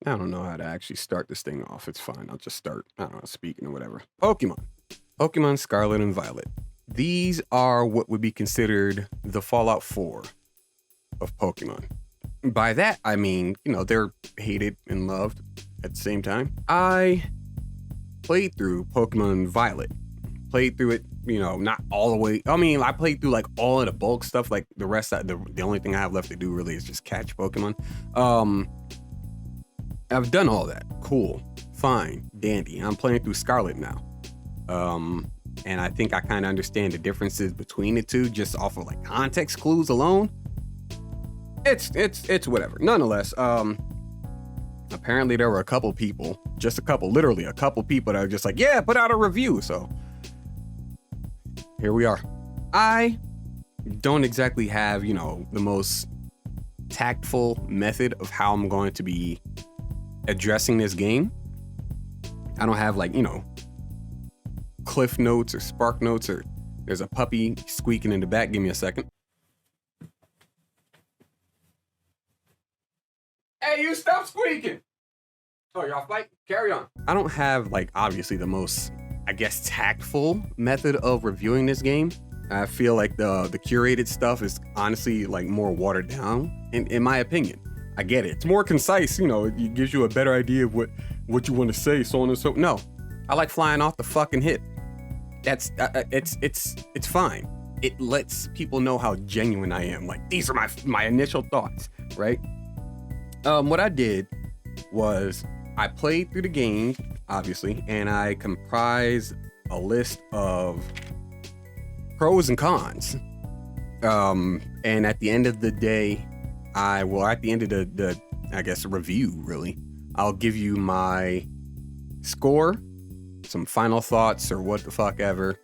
I don't know how to actually start this thing off. It's fine. I'll just start, I don't know, speaking or whatever. Pokemon Scarlet and Violet. These are what would be considered the Fallout 4 of Pokemon. By that, I mean, they're hated and loved at the same time. I played through Pokemon Violet. Played through it, not all the way. I mean, I played through like all of the bulk stuff. Like the rest, the only thing I have left to do really is just catch Pokemon. I've done all that. Cool, fine, dandy. I'm playing through Scarlet now. And I think I kind of understand the differences between the two just off of like context clues alone. It's whatever. Nonetheless, apparently there were a couple people, literally a couple people that are just like, yeah, put out a review. So here we are. I don't exactly have, the most tactful method of how I'm going to be addressing this game. I don't have like, cliff notes or spark notes, or there's a puppy squeaking in the back. Give me a second. Hey, you stop squeaking. Oh, y'all fight? Carry on. I don't have like obviously the most, I guess, tactful method of reviewing this game. I feel like the curated stuff is honestly like more watered down in my opinion. I get it. It's more concise, it gives you a better idea of what you want to say, so on and so. No, I like flying off the fucking hip. That's it's fine. It lets people know how genuine I am. Like, these are my initial thoughts, right? What I did was I played through the game, obviously, and I comprised a list of pros and cons. And at the end of the day, at the end of the I guess review, really, I'll give you my score, some final thoughts, or what the fuck ever.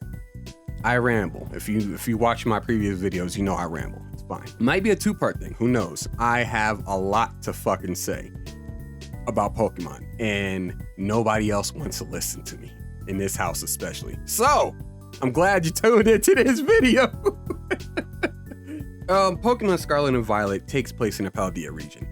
I ramble. If you watch my previous videos, I ramble. It's fine. Might be a two-part thing. Who knows? I have a lot to fucking say about Pokemon, and nobody else wants to listen to me in this house, especially. So I'm glad you tuned into this video. Pokemon Scarlet and Violet takes place in the Paldea region,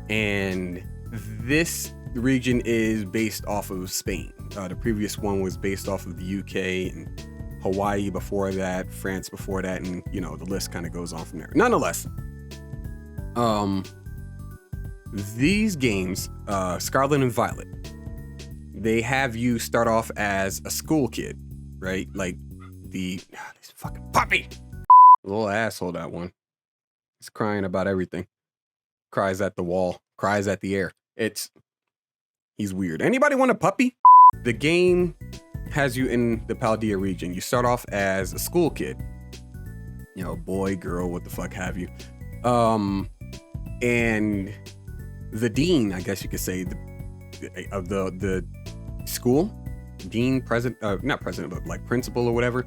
and this region is based off of Spain. The previous one was based off of the UK and Hawaii before that, France before that, and the list kind of goes on from there. Nonetheless, these games, Scarlet and Violet, they have you start off as a school kid, right? Like this fucking puppy, little asshole, that one. He's crying about everything. Cries at the wall, cries at the air. He's weird. Anybody want a puppy? The game has you in the Paldea region. You start off as a school kid, boy, girl, what the fuck have you. And the dean, I guess you could say, of the school, dean, not president, but like principal or whatever,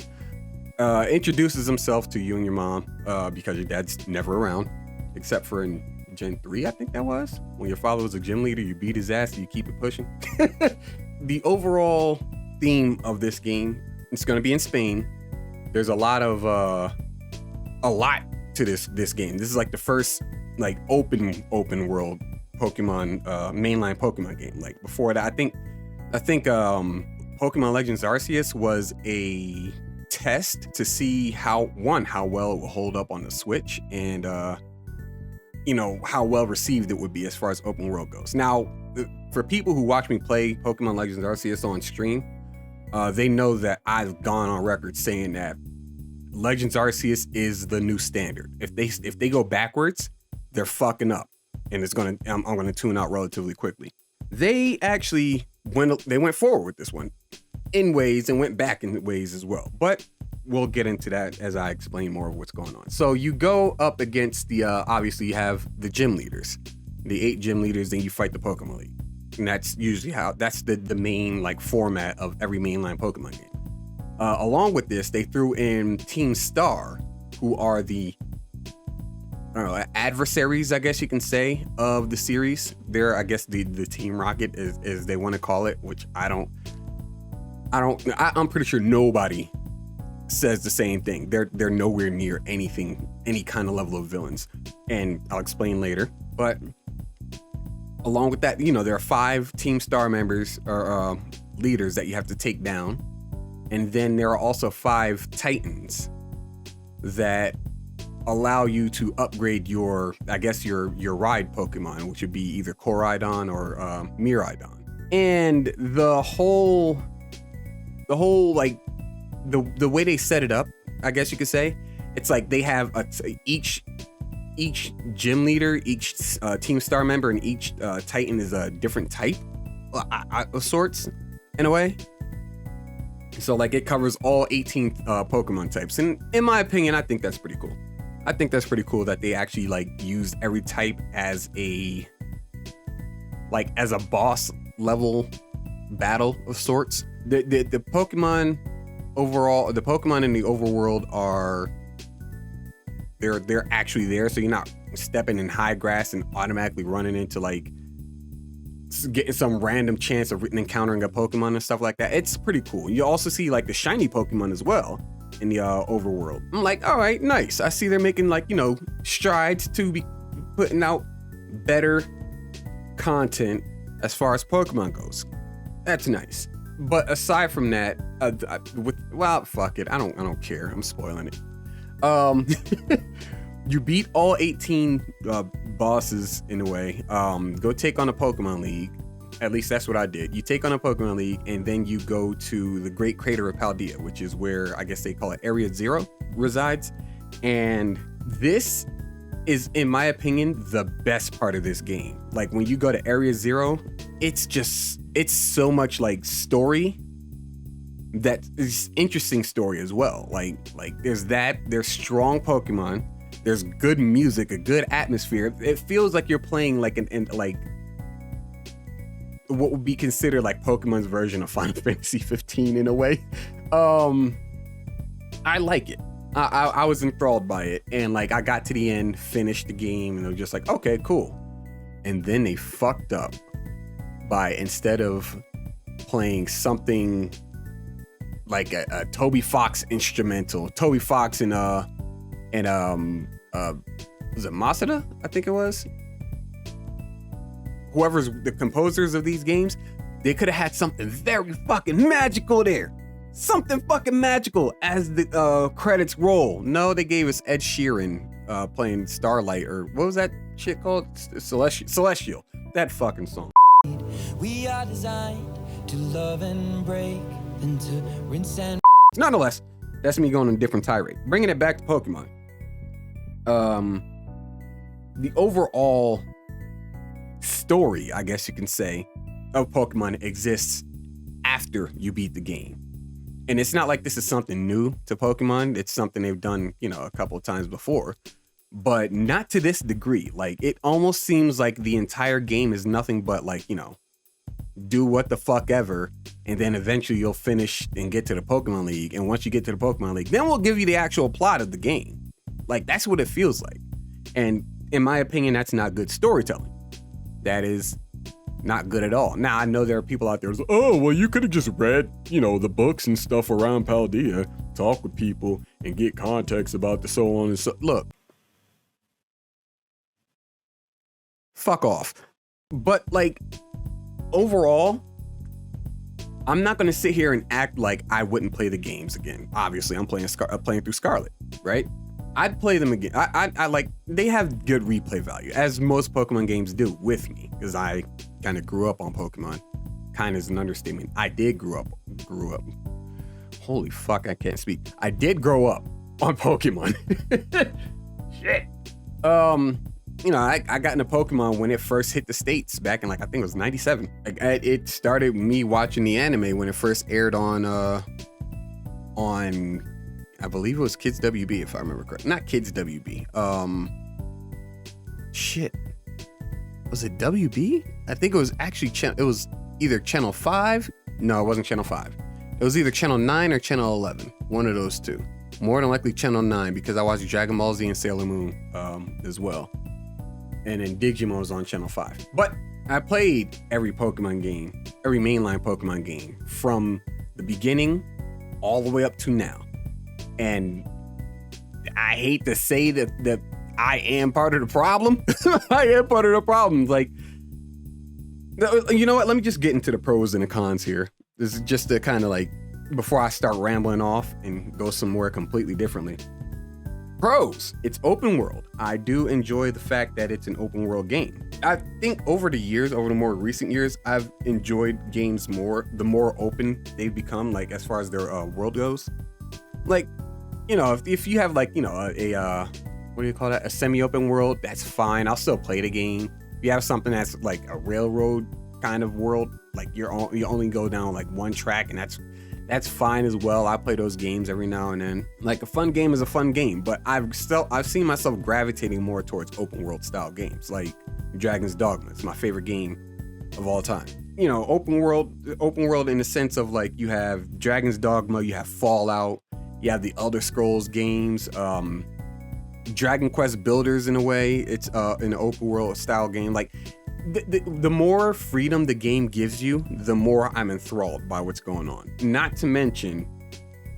introduces himself to you and your mom, because your dad's never around, except for in Gen 3, I think that was, when your father was a gym leader. You beat his ass, you keep it pushing. The overall theme of this game, it's going to be in Spain. There's a lot to this game. This is like the first like open world Pokemon, mainline Pokemon game. Like before that, I think Pokemon Legends Arceus was a test to see how well it will hold up on the Switch, and how well received it would be as far as open world goes. Now, for people who watch me play Pokemon Legends Arceus on stream, they know that I've gone on record saying that Legends Arceus is the new standard. If they go backwards, they're fucking up, and I'm gonna tune out relatively quickly. They actually went forward with this one in ways and went back in ways as well, but we'll get into that as I explain more of what's going on. So you go up against obviously you have the gym leaders, the 8 gym leaders, then you fight the Pokemon League. And that's usually that's the main like format of every mainline Pokemon game. Along with this, they threw in Team Star, who are the adversaries, I guess you can say, of the series. They're, I guess, the Team Rocket, as they want to call it, which I'm pretty sure nobody says the same thing. They're nowhere near any kind of level of villains, and I'll explain later. But Along with that, there are 5 team star members or leaders that you have to take down. And then there are also 5 titans that allow you to upgrade your ride Pokemon, which would be either Koraidon or Miraidon. And the whole like the way they set it up, I guess you could say, it's like they have each gym leader, each team star member, and each titan is a different type of sorts, in a way. So like it covers all 18 Pokemon types. And in my opinion, I think that's pretty cool. I think that's pretty cool that they actually like use every type as a boss level battle of sorts. The Pokemon overall, the Pokemon in the overworld are they're actually there, so you're not stepping in high grass and automatically running into like getting some random chance of encountering a Pokemon and stuff like that. It's pretty cool. You also see like the shiny Pokemon as well in the overworld. I'm like, all right, nice. I see they're making like, strides to be putting out better content as far as Pokemon goes. That's nice. But aside from that, fuck it. I don't care. I'm spoiling it. You beat all 18 bosses in a way. Go take on a Pokemon League. At least that's what I did. You take on a Pokemon League, and then you go to the Great Crater of Paldea, which is where I guess they call it Area 0 resides. And this is, in my opinion, the best part of this game. Like when you go to Area 0, it's so much like story that is interesting story as well. Like there's strong Pokemon, there's good music, a good atmosphere. It feels like you're playing like like what would be considered like Pokemon's version of Final Fantasy 15 in a way. I like it. I was enthralled by it, and like I got to the end, finished the game, and I was just like, okay, cool. And then they fucked up by, instead of playing something like a Toby Fox instrumental, Toby Fox and was it Masada? I think it was. Whoever's the composers of these games, they could have had something very fucking magical there. Something fucking magical as the credits roll. No, they gave us Ed Sheeran playing Starlight, or what was that shit called? Celestial. That fucking song. We are designed to love and break, then to rinse and... Nonetheless, that's me going on a different tirade. Bringing it back to Pokemon. The overall story, I guess you can say, of Pokemon exists after you beat the game. And it's not like this is something new to Pokemon. It's something they've done, a couple of times before, but not to this degree. Like, it almost seems like the entire game is nothing but like, do what the fuck ever, and then eventually you'll finish and get to the Pokemon League. And once you get to the Pokemon League, then we'll give you the actual plot of the game. Like, that's what it feels like. And in my opinion, that's not good storytelling. That is not good at all. Now, I know there are people out there who's like, oh, well, you could have just read, the books and stuff around Paldea, talk with people, and get context about the so on and so. Look, fuck off. But like, overall, I'm not going to sit here and act like I wouldn't play the games again. Obviously, I'm playing through Scarlet, right? I'd play them again. I like, they have good replay value, as most Pokemon games do with me, because I kind of grew up on Pokemon. Kind of is an understatement. I did grew up. Holy fuck, I can't speak. I did grow up on Pokemon. Shit. I got into Pokemon when it first hit the States back in, like, I think it was 97. Like, it started me watching the anime when it first aired on I believe it was Kids WB, if I remember correctly. Not Kids WB. Shit. Was it WB? I think it was actually it was either Channel 5. No, it wasn't Channel 5. It was either Channel 9 or Channel 11. One of those two. More than likely Channel 9, because I watched Dragon Ball Z and Sailor Moon as well. And then Digimon was on Channel 5. But I played every Pokemon game, every mainline Pokemon game, from the beginning all the way up to now. And I hate to say that I am part of the problem. I am part of the problem. Like, You know what? Let me just get into the pros and the cons here. This is just to kind of like, before I start rambling off and go somewhere completely differently. Pros, it's open world. I do enjoy the fact that it's an open world game. I think over the more recent years, I've enjoyed games more, the more open they've become, like as far as their world goes. Like, you know, if you have like, you know, what do you call that? A semi-open world, that's fine. I'll still play the game. If you have something that's like a railroad kind of world, like you only go down like one track, and that's fine as well. I play those games every now and then. Like, a fun game is a fun game, but I've seen myself gravitating more towards open world style games, like Dragon's Dogma. It's my favorite game of all time. You know, open world in the sense of like, you have Dragon's Dogma, you have Fallout, you have the Elder Scrolls games, Dragon Quest Builders in a way. It's an open world style game. Like, the more freedom the game gives you, the more I'm enthralled by what's going on. Not to mention,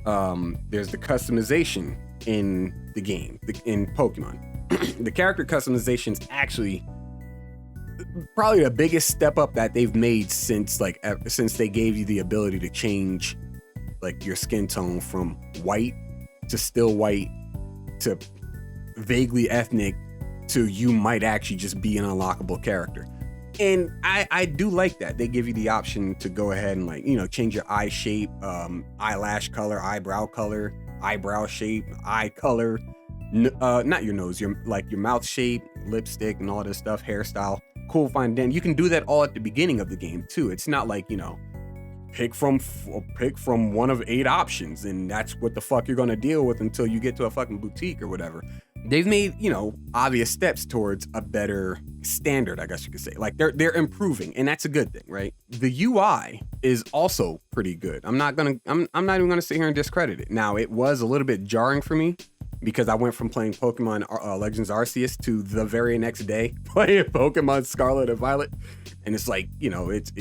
there's the customization in the game, in Pokemon. The character customization is actually probably the biggest step up that they've made since they gave you the ability to change like your skin tone from white to still white to vaguely ethnic to you might actually just be an unlockable character. And I do like that. They give you the option to go ahead and, like, you know, change your eye shape, eyelash color, eyebrow shape, eye color, not your nose, your mouth shape, lipstick and all this stuff, hairstyle. Cool, fine. Then you can do that all at the beginning of the game too. It's not like, you know, pick from one of 8 options and that's what the fuck you're gonna deal with until you get to a fucking boutique or whatever. They've made, you know, obvious steps towards a better standard, I guess you could say. Like, they're improving, and that's a good thing, right? The UI is also pretty good. I'm not even gonna sit here and discredit it. Now, it was a little bit jarring for me because I went from playing Pokemon Legends Arceus to the very next day playing Pokemon Scarlet and Violet, and it's like, you know, it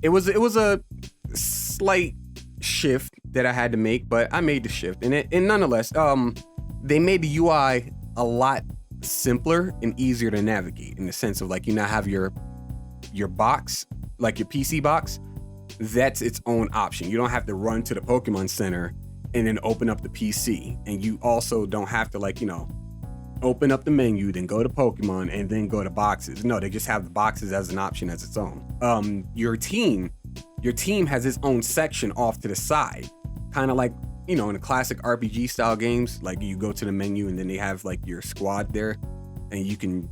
was a slight shift that I had to make, but I made the shift, and nonetheless, they made the UI a lot simpler and easier to navigate, in the sense of, like, you now have your box, like your PC box, that's its own option. You don't have to run to the Pokemon Center and then open up the PC, and you also don't have to, like, you know, open up the menu, then go to Pokemon, and then go to boxes. No, they just have the boxes as an option as its own. Your team has its own section off to the side, kind of like, you know, in the classic RPG style games, like you go to the menu and then they have like your squad there, and you can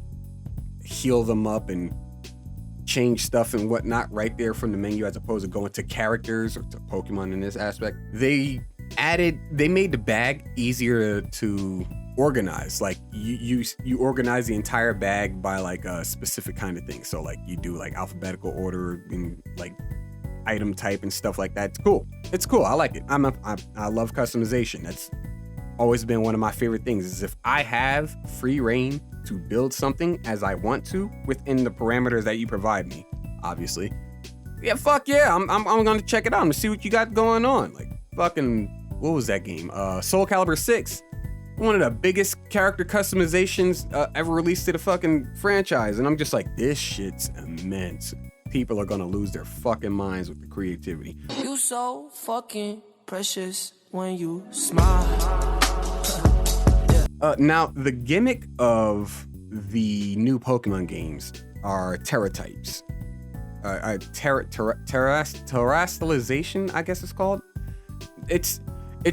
heal them up and change stuff and whatnot right there from the menu, as opposed to going to characters or to Pokemon in this aspect. They made the bag easier to organize. Like, you organize the entire bag by like a specific kind of thing. So like, you do like alphabetical order and like item type and stuff like that. It's cool. I like it. I love customization. That's always been one of my favorite things, is if I have free reign to build something as I want to within the parameters that you provide me, obviously. Yeah, fuck yeah. I'm gonna check it out and see what you got going on. Like, fucking, what was that game? Soul Calibur 6. One of the biggest character customizations ever released to the fucking franchise. And I'm just like, this shit's immense. People are gonna lose their fucking minds with the creativity. You so fucking precious when you smile. Now, the gimmick of the new Pokemon games are Terra types. Terastallization, I guess it's called. It's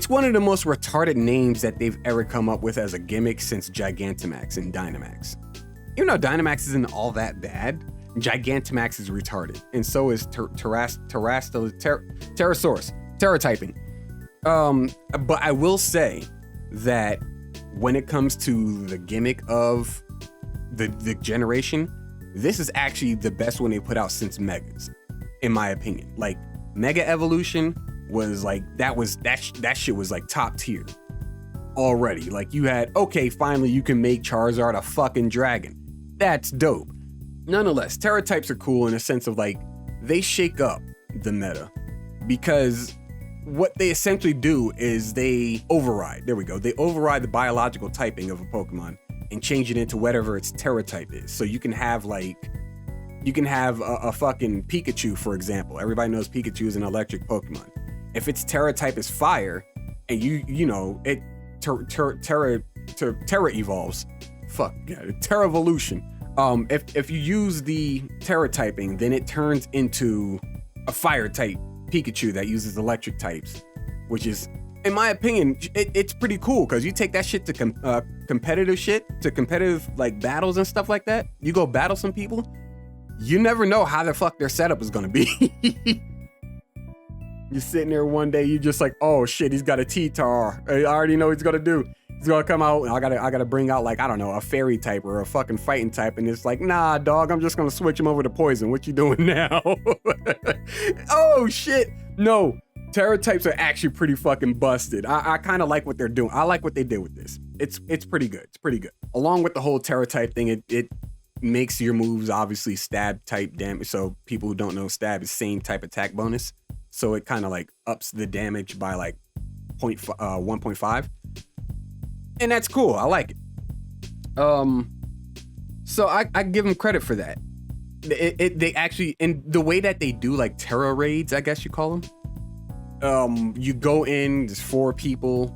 one of the most retarded names that they've ever come up with as a gimmick since Gigantamax and Dynamax. Even though Dynamax isn't all that bad, Gigantamax is retarded, and so is Terrasaurus, Terra typing. But I will say that when it comes to the gimmick of the generation, this is actually the best one they put out since Megas, in my opinion. Like, Mega Evolution was like, that shit was like top tier already. Like, you had, okay, finally you can make Charizard a fucking dragon. That's dope. Nonetheless, Terra types are cool in a sense of, like, they shake up the meta, because what they essentially do is they override. There we go. They override the biological typing of a Pokemon and change it into whatever its Terra type is. So you can have, like, You can have a fucking Pikachu, for example. Everybody knows Pikachu is an electric Pokemon. If its Terra type is fire, and you know, it Terra evolves. Fuck, yeah, Terra evolution. If you use the Terra typing, then it turns into a fire type Pikachu that uses electric types, which is, in my opinion, it's pretty cool because you take that shit to competitive like battles and stuff like that. You go battle some people, you never know how the fuck their setup is gonna be. You're sitting there one day, you just like, oh shit, he's got a T-Tar. I already know what he's gonna do. He's gonna come out and I gotta bring out like, I don't know, a fairy type or a fucking fighting type, and it's like, nah, dog, I'm just gonna switch him over to poison. What you doing now? Oh shit, no. Terra types are actually pretty fucking busted. I kind of like what they're doing. I like what they did with this. It's pretty good. It's pretty good. Along with the whole Terra type thing, it makes your moves obviously stab type damage. So people who don't know, stab is same type attack bonus. So it kind of like ups the damage by like 1.5. And that's cool. I like it. So I give them credit for that. They actually, and the way that they do like Terra raids, I guess you call them. You go in, there's 4 people,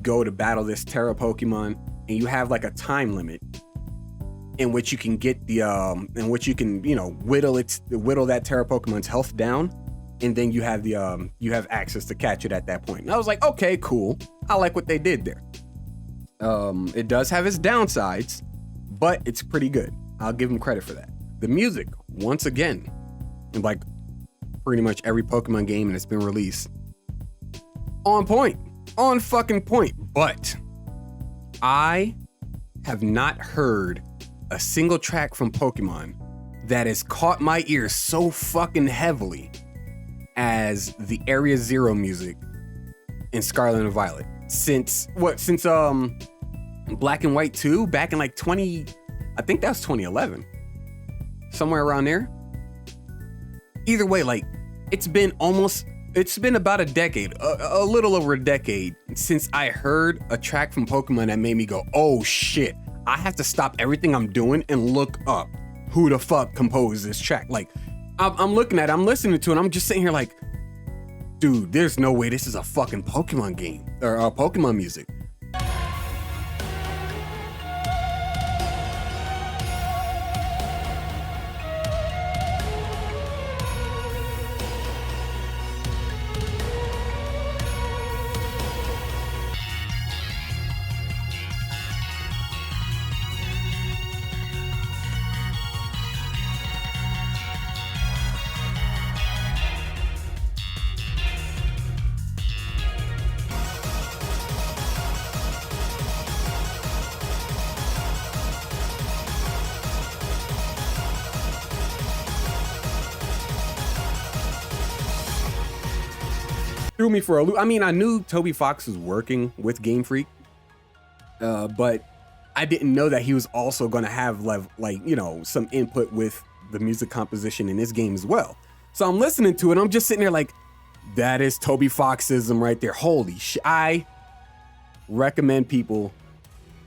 go to battle this Terra Pokemon, and you have like a time limit in which you can get the in which you can, you know, whittle that Terra Pokemon's health down, and then you have the you have access to catch it at that point. And I was like, okay, cool. I like what they did there. It does have its downsides, but it's pretty good. I'll give them credit for that. The music, once again, like pretty much every Pokemon game that's been released, on fucking point. But I have not heard a single track from Pokemon that has caught my ear so fucking heavily as the Area Zero music in Scarlet and Violet. Since Black and White 2, back in like I think that was 2011. Somewhere around there. Either way, like, it's been about a decade, a little over a decade since I heard a track from Pokemon that made me go, oh shit, I have to stop everything I'm doing and look up who the fuck composed this track. Like, I'm listening to it, I'm just sitting here like, dude, there's no way this is a fucking Pokemon game or Pokemon music. Threw me for a loop. I mean, I knew Toby Fox was working with Game Freak, but I didn't know that he was also going to have like, you know, some input with the music composition in this game as well. So I'm listening to it, I'm just sitting there like, that is Toby Foxism right there. Holy shit. I recommend people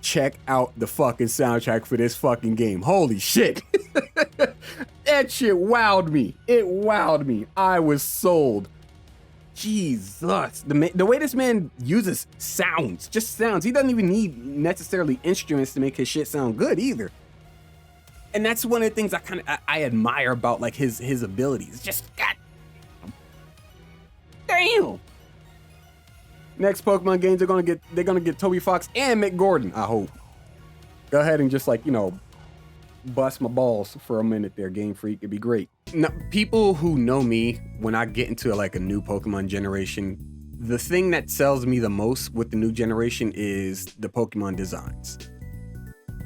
check out the fucking soundtrack for this fucking game. Holy shit. That shit wowed me. It wowed me. I was sold. Jesus, the way this man uses sounds, just sounds. He doesn't even need necessarily instruments to make his shit sound good either. And that's one of the things I admire about like his abilities. Just god damn. Next Pokemon games they're gonna get Toby Fox and Mick Gordon, I hope. Go ahead and just like, you know, bust my balls for a minute there, Game Freak. It'd be great. Now, people who know me, when I get into like a new Pokemon generation, the thing that sells me the most with the new generation is the Pokemon designs.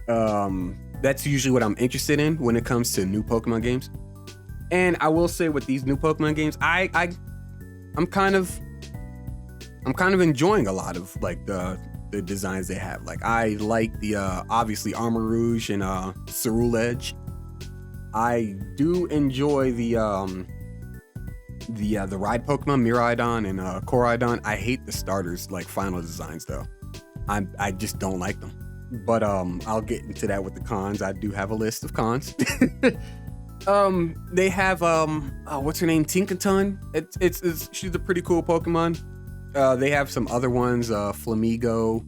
That's usually what I'm interested in when it comes to new Pokemon games. And I will say with these new Pokemon games, I'm kind of enjoying a lot of like the designs they have. Like I like the obviously Armor Rouge and Ceruledge. I do enjoy the ride Pokemon Miraidon and Koraidon. I hate the starters like final designs though. I just don't like them. But I'll get into that with the cons. I do have a list of cons. They have what's her name? Tinkaton. It's she's a pretty cool Pokemon. They have some other ones, Flamigo,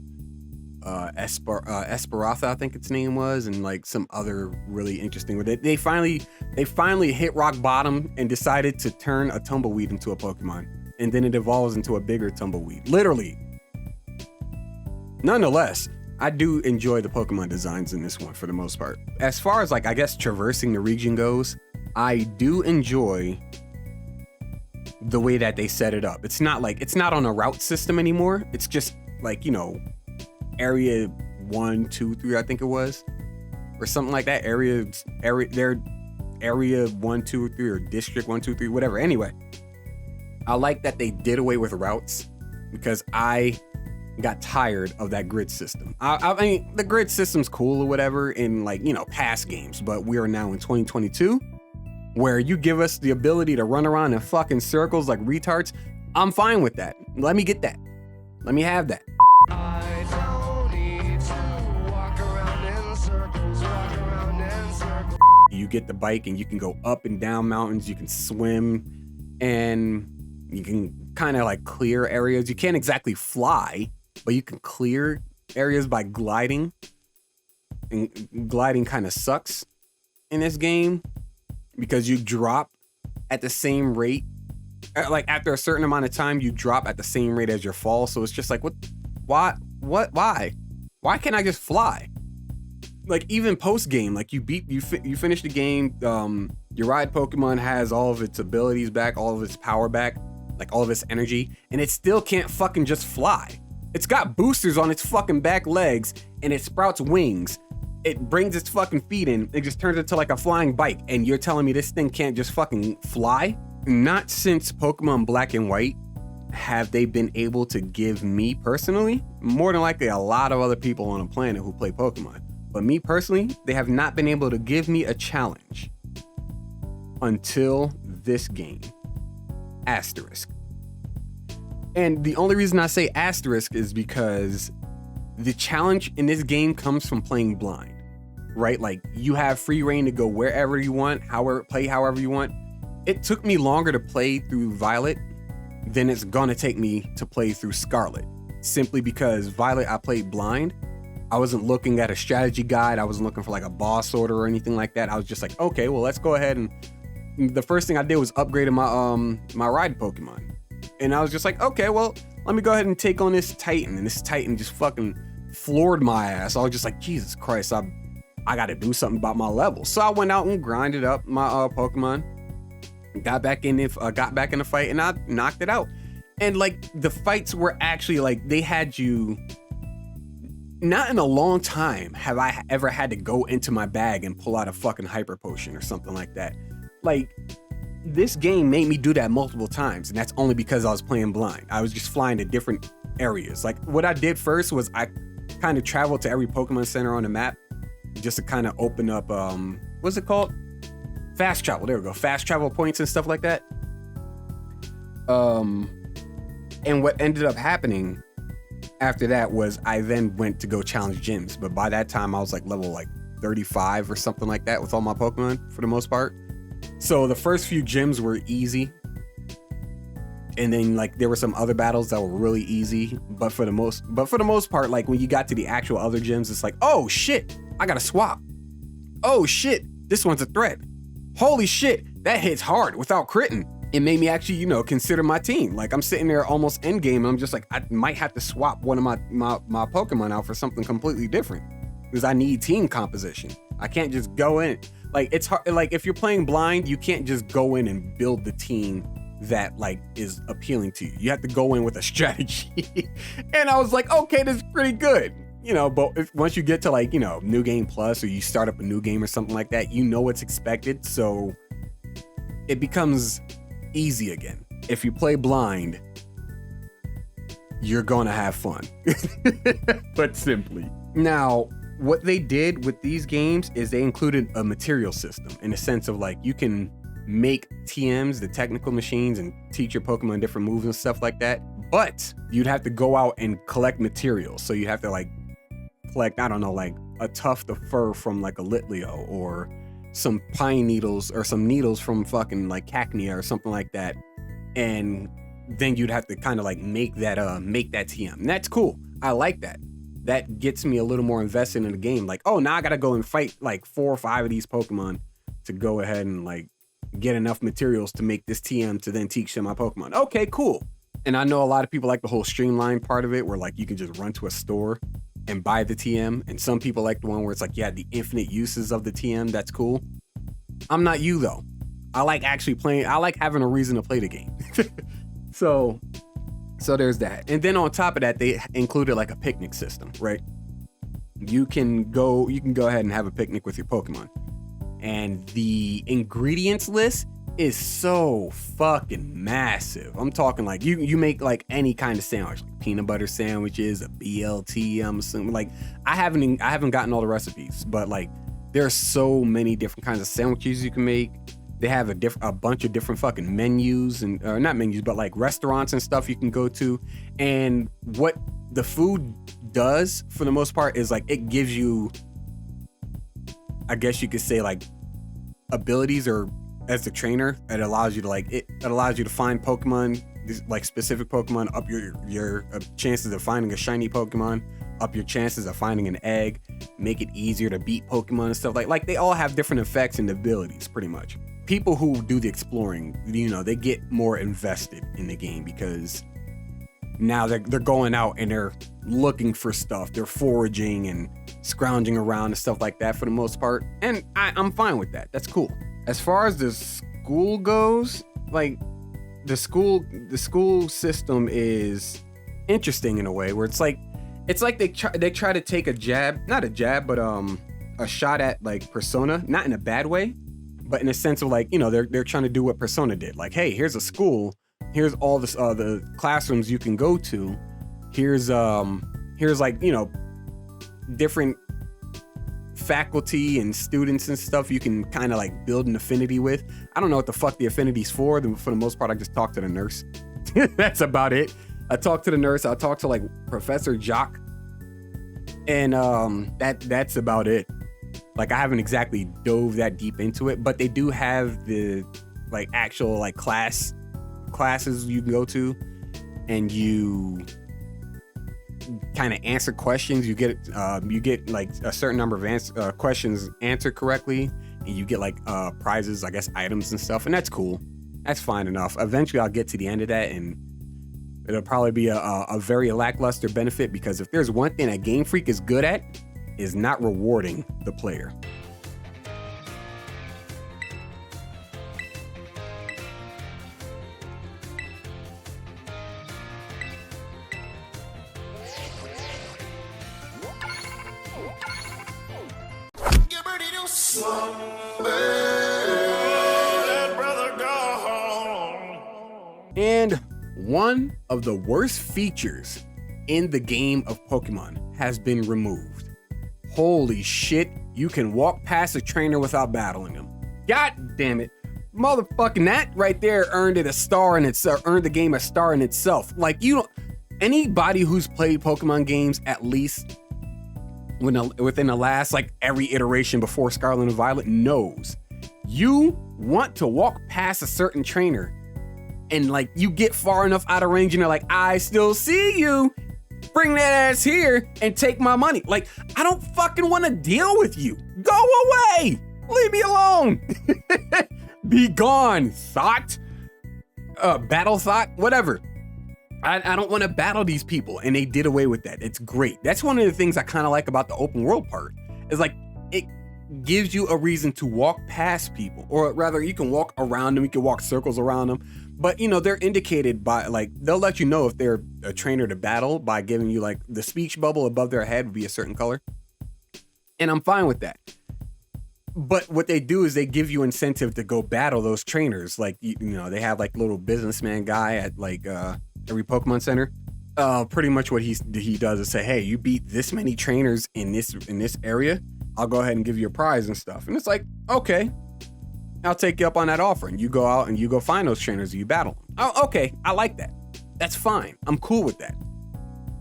Esperanza, I think its name was, and like some other really interesting. They finally hit rock bottom and decided to turn a Tumbleweed into a Pokemon, and then it evolves into a bigger Tumbleweed, literally. Nonetheless, I do enjoy the Pokemon designs in this one for the most part. As far as like, I guess, traversing the region goes, I do enjoy the way that they set it up. It's not on a route system anymore. It's just like, you know, area 1, 2, 3, I think it was, or something like that. Area 1, 2, 3, or district 1, 2, 3, whatever. Anyway, I like that they did away with routes because I got tired of that grid system. I mean, the grid system's cool or whatever in, like, you know, past games, but we are now in 2022 where you give us the ability to run around in fucking circles like retards. I'm fine with that. Let me get that. Let me have that. I don't need to walk around in circles. You get the bike and you can go up and down mountains, you can swim, and you can kind of like clear areas. You can't exactly fly, but you can clear areas by gliding. And gliding kind of sucks in this game because you drop at the same rate. Like after a certain amount of time, you drop at the same rate as your fall. So it's just like, why can't I just fly? Like even post game, like you finish the game. Your ride Pokemon has all of its abilities back, all of its power back, like all of its energy, and it still can't fucking just fly. It's got boosters on its fucking back legs and it sprouts wings. It brings its fucking feet in. It just turns into like a flying bike. And you're telling me this thing can't just fucking fly? Not since Pokemon Black and White have they been able to give me personally, more than likely a lot of other people on the planet who play Pokemon, but me personally, they have not been able to give me a challenge until this game. Asterisk. And the only reason I say asterisk is because the challenge in this game comes from playing blind, right? Like you have free reign to go wherever you want, play however you want. It took me longer to play through Violet than it's gonna take me to play through Scarlet, simply because Violet I played blind. I wasn't looking at a strategy guide. I wasn't looking for like a boss order or anything like that. I was just like, okay, well, let's go ahead, and the first thing I did was upgraded my ride Pokemon. And I was just like, okay, well, let me go ahead and take on this Titan. And this Titan just fucking floored my ass. I was just like, Jesus Christ, I gotta do something about my level. So I went out and grinded up my Pokemon, got back in the fight, and I knocked it out. And like the fights were actually like, they had you. Not in a long time have I ever had to go into my bag and pull out a fucking hyper potion or something like that. Like, this game made me do that multiple times, and that's only because I was playing blind. I was just flying to different areas. Like, what I did first was I kind of traveled to every Pokemon Center on the map just to kind of open up, what's it called? Fast travel. There we go. Fast travel points and stuff like that. And what ended up happening after that was I then went to go challenge gyms. But by that time, I was like level like 35 or something like that with all my Pokemon for the most part. So the first few gyms were easy. And then like there were some other battles that were really easy. But for the most part, like when you got to the actual other gyms, it's like, oh shit, I gotta swap. Oh shit, this one's a threat. Holy shit, that hits hard without critting. It made me actually, you know, consider my team. Like I'm sitting there almost end game and I'm just like, I might have to swap one of my Pokemon out for something completely different because I need team composition. I can't just go in. Like it's hard. Like if you're playing blind, you can't just go in and build the team that like is appealing to you. You have to go in with a strategy. And I was like, okay, this is pretty good. You know, but once you get to like, you know, New Game Plus or you start up a new game or something like that, you know what's expected. So it becomes easy again. If you play blind, you're gonna have fun. But simply. Now, what they did with these games is they included a material system in the sense of like you can make TMs, the technical machines, and teach your Pokemon different moves and stuff like that. But you'd have to go out and collect materials. So you have to like collect, I don't know, like a tuft of fur from like a Litleo, or some pine needles or some needles from fucking like cacnea or something like that, and then you'd have to kind of like make that TM. And that's cool. I like that. That gets me a little more invested in the game. Like, oh, now I gotta go and fight like 4 or 5 of these Pokemon to go ahead and like get enough materials to make this TM to then teach them my Pokemon. Okay, cool. And I know a lot of people like the whole streamline part of it, where like you can just run to a store and buy the TM. And some people like the one where it's like, yeah, the infinite uses of the TM. That's cool. I'm not you though. I like actually playing. I like having a reason to play the game. So there's that. And then on top of that, they included like a picnic system, right? You can go ahead and have a picnic with your Pokemon. And the ingredients list is so fucking massive. I'm talking like you make like any kind of sandwich, like peanut butter sandwiches, a BLT, I'm assuming. Like I haven't gotten all the recipes, but like there's so many different kinds of sandwiches you can make. They have a bunch of different fucking menus and not menus, but like restaurants and stuff you can go to. And what the food does for the most part is like it gives you, I guess you could say, like abilities, or as the trainer, it allows you to find Pokemon, like specific Pokemon, up your chances of finding a shiny Pokemon, up your chances of finding an egg, make it easier to beat Pokemon and stuff like they all have different effects and abilities pretty much. People who do the exploring, they get more invested in the game because now they're going out and they're looking for stuff. They're foraging and scrounging around and stuff like that for the most part. And I'm fine with that. That's cool. As far as the school goes, like the school system is interesting in a way where it's like they try to take a shot at like Persona, not in a bad way, but in a sense of like, they're trying to do what Persona did. Like, hey, here's a school. Here's all this the classrooms you can go to. Here's like, different faculty and students and stuff you can kind of like build an affinity with. I don't know what the fuck the affinity's for. For the most part, I just talk to the nurse. That's about it. I talk to the nurse. I talk to like Professor Jock, and that's about it. Like I haven't exactly dove that deep into it, but they do have the like actual like classes you can go to, and you kind of answer questions. You get like a certain number of questions answered correctly, and you get like prizes, I guess, items and stuff, and that's cool. That's fine enough. Eventually, I'll get to the end of that, and it'll probably be a very lackluster benefit, because if there's one thing that Game Freak is good at, is not rewarding the player. And one of the worst features in the game of Pokemon has been removed. Holy shit, you can walk past a trainer without battling him. God damn it. Motherfucking that right there earned the game a star in itself. Like, anybody who's played Pokemon games at least within the last like every iteration before Scarlet and Violet knows you want to walk past a certain trainer and like you get far enough out of range and they're like, I still see you. Bring that ass here and take my money. Like, I don't fucking want to deal with you. Go away. Leave me alone. Be gone, thought. Battle thought, whatever. I don't want to battle these people, and they did away with that. It's great. That's one of the things I kind of like about the open world part. Is like it gives you a reason to walk past people, or rather, you can walk around them. You can walk circles around them. But they're indicated by like they'll let you know if they're a trainer to battle by giving you like the speech bubble above their head would be a certain color, and I'm fine with that. But what they do is they give you incentive to go battle those trainers. Like they have like little businessman guy at like every Pokemon Center. Pretty much what he does is say, hey, you beat this many trainers in this area, I'll go ahead and give you a prize and stuff. And it's like, okay, I'll take you up on that offer. And you go out and you go find those trainers and you battle them. Oh, okay, I like that. That's fine. I'm cool with that.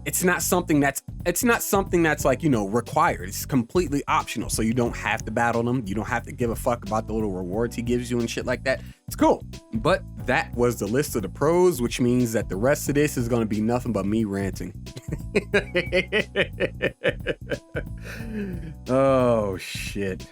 it's not something that's like, you know, required. It's completely optional. So you don't have to battle them. You don't have to give a fuck about the little rewards he gives you and shit like that. It's cool. But that was the list of the pros, which means that the rest of this is going to be nothing but me ranting. Oh shit.